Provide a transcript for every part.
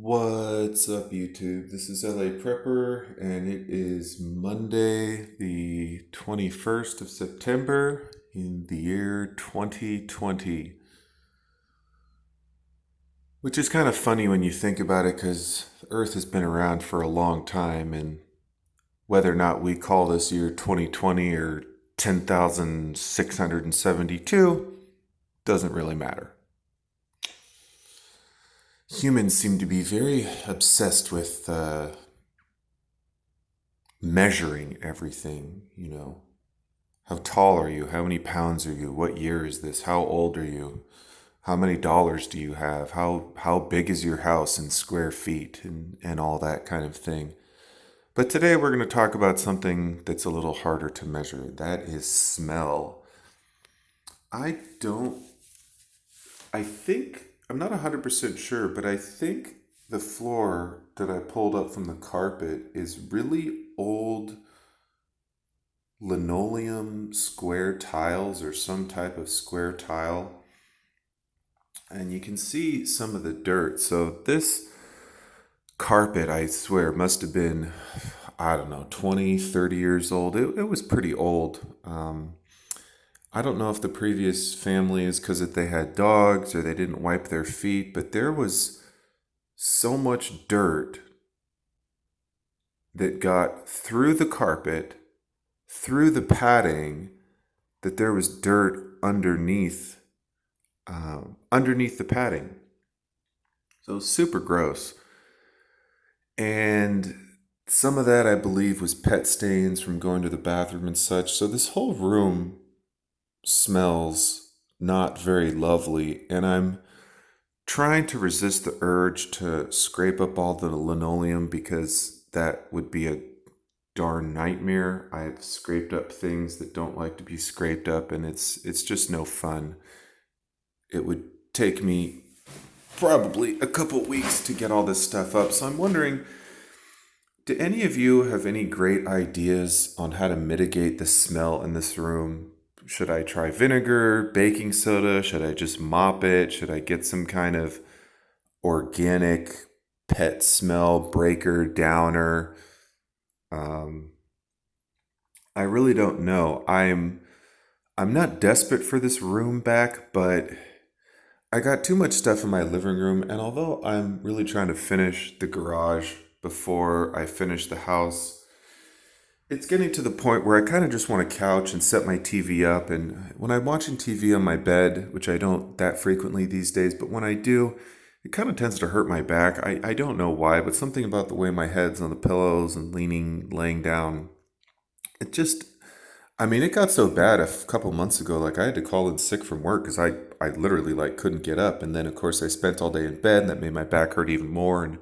What's up, YouTube? This is LA Prepper, and it is Monday, the 21st of September in the year 2020. Which is kind of funny when you think about it because Earth has been around for a long time, and whether or not we call this year 2020 or 10,672 doesn't really matter. Humans seem to be very obsessed with measuring everything, How tall are you? How many pounds are you? What year is this? How old are you? How many dollars do you have? How big is your house in square feet and all that kind of thing. But today we're going to talk about something that's a little harder to measure. That is smell. I don't I think I'm not 100% sure, but I think the floor that I pulled up from the carpet is really old linoleum square tiles or some type of square tile. And you can see some of the dirt. So this carpet, I swear, must have been, I don't know, 20, 30 years old. It was pretty old. I don't know if the previous family is because they had dogs or they didn't wipe their feet, but there was so much dirt that got through the carpet, through the padding, that there was dirt underneath the padding. So it was super gross. And some of that, I believe, was pet stains from going to the bathroom and such. So this whole room smells not very lovely. And I'm trying to resist the urge to scrape up all the linoleum because that would be a darn nightmare. I've scraped up things that don't like to be scraped up, and it's just no fun. It would take me probably a couple weeks to get all this stuff up. So I'm wondering, do any of you have any great ideas on how to mitigate the smell in this room? Should I try vinegar, baking soda? Should I just mop it? Should I get some kind of organic pet smell breaker downer? Um, I really don't know. I'm not desperate for this room back, but I got too much stuff in my living room, and although I'm really trying to finish the garage before I finish the house, it's getting to the point where I kind of just want a couch and set my TV up. And when I'm watching TV on my bed, which I don't that frequently these days, but when I do, it kind of tends to hurt my back. I don't know why, but something about the way my head's on the pillows and laying down, it just, I mean, it got so bad a couple months ago, like I had to call in sick from work because I literally like couldn't get up. And then of course I spent all day in bed and that made my back hurt even more. And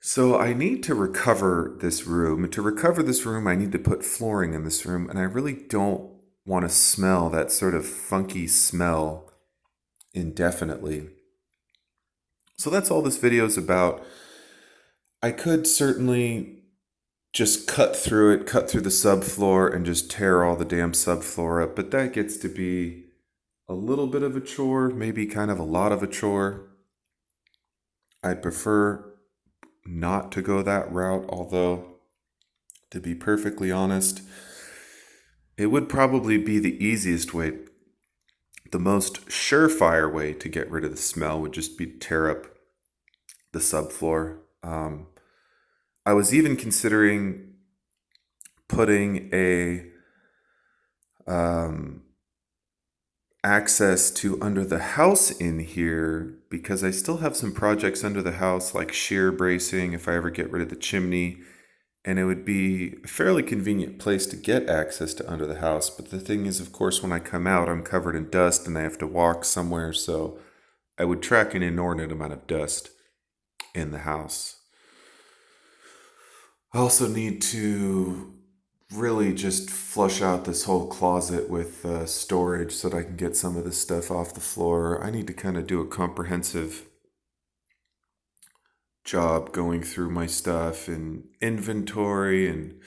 so I need to recover this room. And to recover this room, I need to put flooring in this room. And I really don't want to smell that sort of funky smell indefinitely. So that's all this video is about. I could certainly just cut through the subfloor and just tear all the damn subfloor up, but that gets to be a little bit of a chore, maybe kind of a lot of a chore. I prefer not to go that route, although, to be perfectly honest, it would probably be the easiest way. The most surefire way to get rid of the smell would just be to tear up the subfloor. I was even considering putting a um, access to under the house in here because I still have some projects under the house like shear bracing if I ever get rid of the chimney, and it would be a fairly convenient place to get access to under the house. But the thing is, of course, when I come out, I'm covered in dust and I have to walk somewhere, so I would track an inordinate amount of dust in the house. I also need to really just flush out this whole closet with storage so that I can get some of this stuff off the floor. I need to kind of do a comprehensive job going through my stuff and inventory and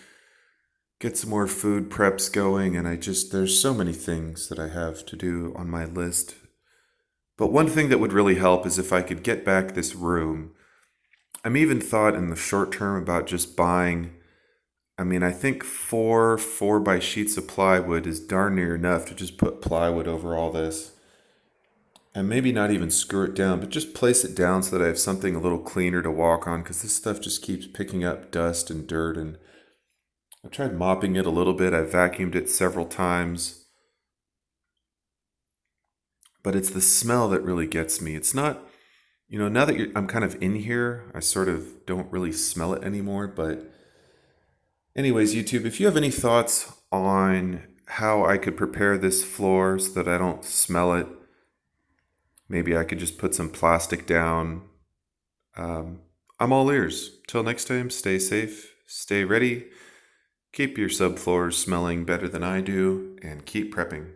get some more food preps going. And there's so many things that I have to do on my list But one thing that would really help is if I could get back this room. I'm even thought in the short term about just buying. I mean, I think four by sheets of plywood is darn near enough to just put plywood over all this. And maybe not even screw it down, but just place it down so that I have something a little cleaner to walk on, because this stuff just keeps picking up dust and dirt. And I tried mopping it a little bit. I vacuumed it several times. But it's the smell that really gets me. It's not, now that I'm kind of in here, I sort of don't really smell it anymore. But, anyways, YouTube, if you have any thoughts on how I could prepare this floor so that I don't smell it, maybe I could just put some plastic down. I'm all ears. Till next time, stay safe, stay ready, keep your subfloors smelling better than I do, and keep prepping.